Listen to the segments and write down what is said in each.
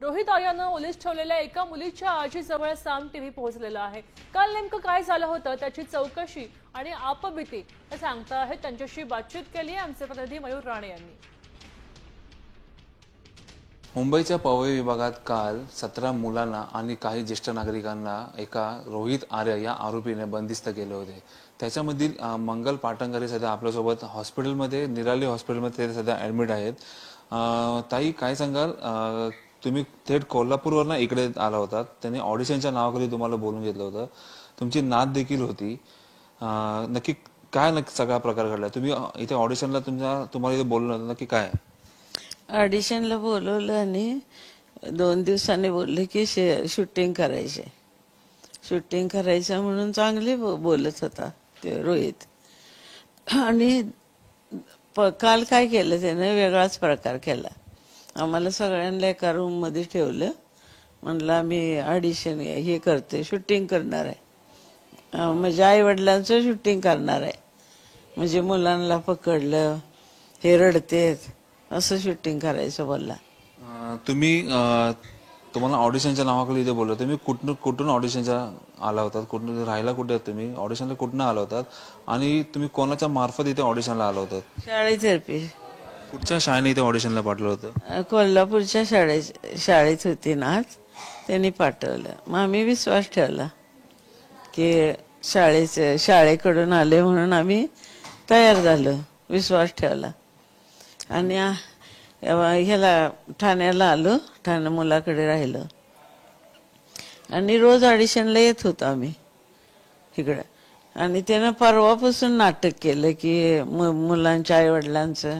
रोहित आर्यानं ओलीस ठेवलेल्या एका मुलीच्या आजीजवळ साम टीव्ही पोहोचलेला आहे। काल नेमकं काय झालं होतं त्याची चौकशी आणि आपबीती हे सांगता आहेत। त्यांच्याशी बातचीत केली आहे आमचे प्रतिनिधी मयूर राणे यांनी। मुंबईच्या पवई विभागात काल 17 मुलांना आणि काही ज्येष्ठ नागरिकांना एका रोहित आर्य या आरोपीने बंदिस्त केले होते। त्याच्यामधील मंगल पाटणकर सध्या आपल्यासोबत हॉस्पिटलमध्ये निराली हॉस्पिटलमध्ये ते सध्या ऍडमिट आहेत। ताई काय सांगाल, तुम्ही थेट कोल्हापूरवरून इकडे आला होता, त्यांनी ऑडिशनच्या नावाखाली तुम्हाला बोलून घेतलं होतं, तुमची नात देखील होती, नक्की काय सगळा प्रकार घडला? तुम्ही इथे ऑडिशनला तुम्हाला इथे बोललं होतं, नक्की काय? ऑडिशनला बोलवलं आणि 2 दिवसांनी बोलले की शूटिंग करायचे, शूटिंग करायचं म्हणून चांगले बोलत होता ते रोहित। आणि काल काय केलं त्याने, वेगळाच प्रकार केला। आम्हाला सगळ्यांना एका रूम मध्ये ठेवलं, म्हणलं आम्ही ऑडिशन हे करते, शूटिंग करणार आहे, म्हणजे आई वडिलांचं शूटिंग करणार आहे, म्हणजे मुलांना पकडलं हे रडतेत असं शूटिंग करायचं बोलला। तुम्हाला ऑडिशनच्या नावाखाली इथे बोललो, तुम्ही कुठून ऑडिशनच्या आला होतात, कुठून राहायला कुठे तुम्ही ऑडिशनला कुठून आला होतात आणि तुम्ही कोणाच्या मार्फत इथे ऑडिशनला आला होतात? शाळेतर्फे। कुठच्या शाळेने इथे ऑडिशनला पाठवलं होतं? कोल्हापूरच्या शाळेत होती ना, त्यांनी पाठवलं। मग आम्ही विश्वास ठेवला की शाळेकडून आले म्हणून आम्ही तयार झालो, विश्वास ठेवला। आणि ह्याला ठाण्याला आलो, ठाणे मुलाकडे राहिलो आणि रोज ऑडिशनला येत होतो आम्ही इकडं। आणि त्यानं परवापासून नाटक केलं की मुलांच्या आई वडिलांचं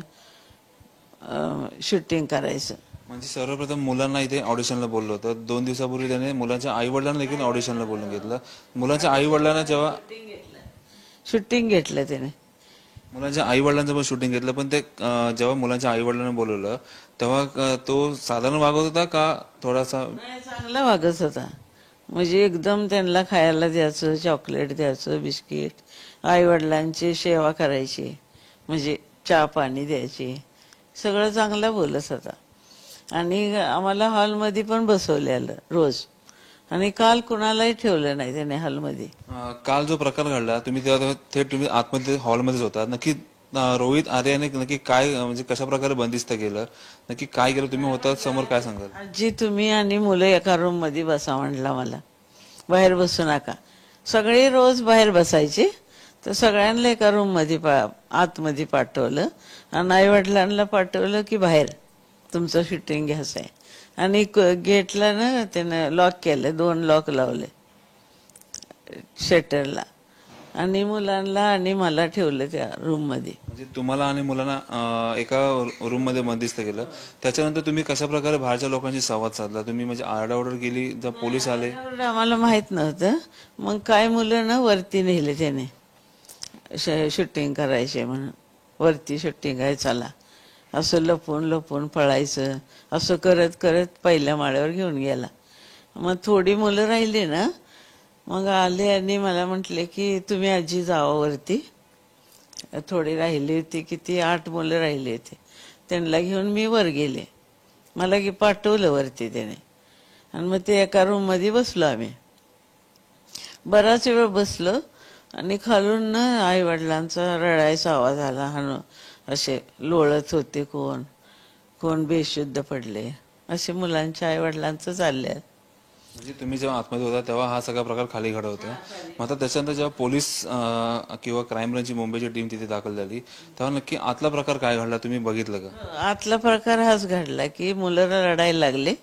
शूटिंग करायचं। म्हणजे सर्वप्रथम मुलांना इथे ऑडिशनला बोललो होतं, 2 दिवसापूर्वी त्याने मुलांच्या आई वडिलांना देखील ऑडिशनला बोलून घेतलं। मुलांच्या आई वडिलांना जेव्हा शूटिंग घेतलं त्याने, मुलांच्या आई वडिलांचं पण शूटिंग घेतलं, पण ते जेव्हा मुलांच्या आई वडिलांना बोलवलं तेव्हा तो साधारण वागत होता का थोडासा? चांगला वागत होता, म्हणजे एकदम त्यांना खायला द्यायचं, चॉकलेट द्यायचं, बिस्किट, आई वडिलांची सेवा करायची, म्हणजे चहा पाणी द्यायची, सगळं चांगलं बोलत होता। आणि आम्हाला हॉलमध्ये पण बसवलेलं रोज, आणि काल कुणालाही ठेवलं नाही त्याने हॉलमध्ये। काल जो प्रकार घडला, तुम्ही तेव्हा थेट तुम्ही आतमध्ये हॉलमध्येच होता, नक्की रोहित आर्याने नक्की काय म्हणजे कशा प्रकारे बंदिस्त केलं, नक्की काय केलं, तुम्ही होता समोर, काय सांगाल? आजी तुम्ही आणि मुलं एका रूम मध्ये बसा म्हणला, मला बाहेर बसू नका। सगळे रोज बाहेर बसायचे, तर सगळ्यांना एका रूम मध्ये आतमध्ये पाठवलं आणि आई वडिलांना पाठवलं की बाहेर तुमचं शूटिंग घ्यायचं आहे। आणि गेटला ना त्यानं लॉक केलं, 2 लॉक लावले शटरला, आणि मुलांना आणि मला ठेवलं त्या रूम मध्ये। म्हणजे तुम्हाला आणि मुलांना एका रूम मध्ये बंदिस्त केलं। त्याच्यानंतर तुम्ही कशा प्रकारे बाहेरच्या लोकांशी संवाद साधला तुम्ही, म्हणजे आरडाओरड केली, जर पोलीस आले? आम्हाला माहित नव्हतं, मग काय मुलं ना वरती नेले त्याने, शूटिंग करायचे म्हणून वरती शूटिंग आहे चला, असं लपून लपून पळायचं, असं करत करत पहिल्या माळ्यावर घेऊन गेला। मग थोडी मुलं राहिली ना, मग आले आणि मला म्हटले की तुम्ही आजी जावा वरती, थोडी राहिली होती, किती 8 मुलं राहिली होती, त्यांना घेऊन मी वर गेले, मला की पाठवलं वरती त्याने। आणि मग ते एका रूम मध्ये बसलो आम्ही, बराच वेळ बसलो, आणि खालून ना आई वडिलांचा रडायचा आवाज आला, असे लोळत होते, कोण कोण बेशुद्ध पडले, असे मुलांच्या आई वडिलांचं चाललंय। म्हणजे तुम्ही जेव्हा आतमध्ये होता तेव्हा हा सगळा प्रकार खाली घडत होता। मग आता त्याच्यानंतर जेव्हा पोलीस किंवा क्राईम ब्रांचची मुंबईची टीम तिथे दाखल झाली, तेव्हा नक्की आतला प्रकार काय घडला, तुम्ही बघितलं का? आतला प्रकार हाच घडला की मुलं रडायला लागले,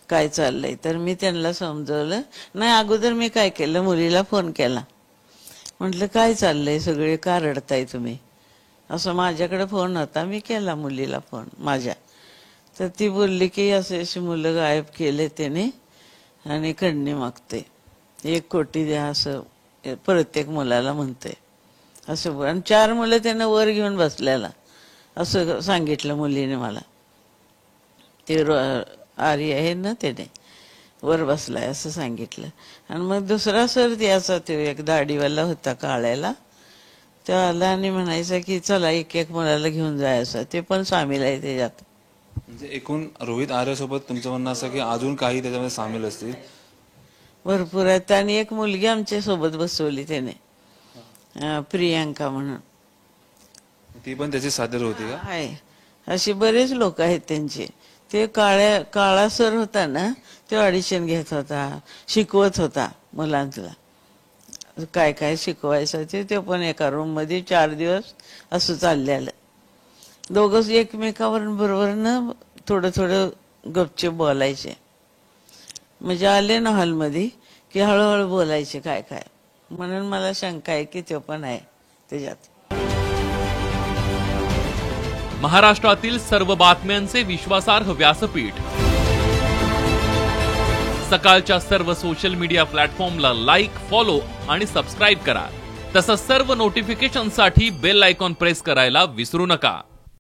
काय चाललंय, तर मी त्यांना समजवलं नाही। अगोदर मी काय केलं, मुलीला फोन केला, म्हटलं काय चाललंय, सगळे का रडताय तुम्ही, असं माझ्याकडे फोन होता, मी केला मुलीला फोन माझ्या, तर ती बोलली की असे अशी मुलं गायब केले त्याने आणि खंडणी मागते, 1 कोटी द्या असं प्रत्येक मुलाला म्हणते असं। आणि 4 मुलं त्यानं वर घेऊन बसलेला असं सांगितलं मुलीने मला, ते आर्य आहे ना त्याने वर बसलाय असं सांगितलं। आणि मग दुसरा सर द्यायचा, तो एक दाढीवाला होता काळ्याला, तो आला आणि म्हणायचा की चला एक एक मुलाला घेऊन जायचं, ते पण सामील आहे त्याच्यात। म्हणजे एकूण रोहित आर्यसोबत तुमचं म्हणणं असं की अजून काही त्याच्यामध्ये सामील असतील. भरपूर आहेत. आणि एक मुलगी आमच्या सोबत बसवली त्याने, प्रियांका म्हणून ती पण त्याची सादर होती का? आहे. असे बरेच लोक आहेत त्यांचे. ते काळा सर होता ना, ते ऑडिशन घेत होता, शिकवत होता मुलांना, काय काय शिकवायचं ते पण एका रूम मध्ये 4 दिवस असं चाललेलं. दोघंच एकमेकावर बरोबर थोडं थोडं गपचूप बोलायचे. म्हणजे आले ना हॉलमध्ये की हळूहळू बोलायचे काय काय. म्हणून मला शंका आहे की तो पण आहे त्याच्यात. महाराष्ट्रातील सर्व बातम्यांचे विश्वासार्ह व्यासपीठ. सकाळच्या सर्व सोशल मीडिया प्लॅटफॉर्मला लाईक, फॉलो आणि सबस्क्राईब करा. तसंच सर्व नोटिफिकेशनसाठी बेल आयकॉन प्रेस करायला विसरू नका.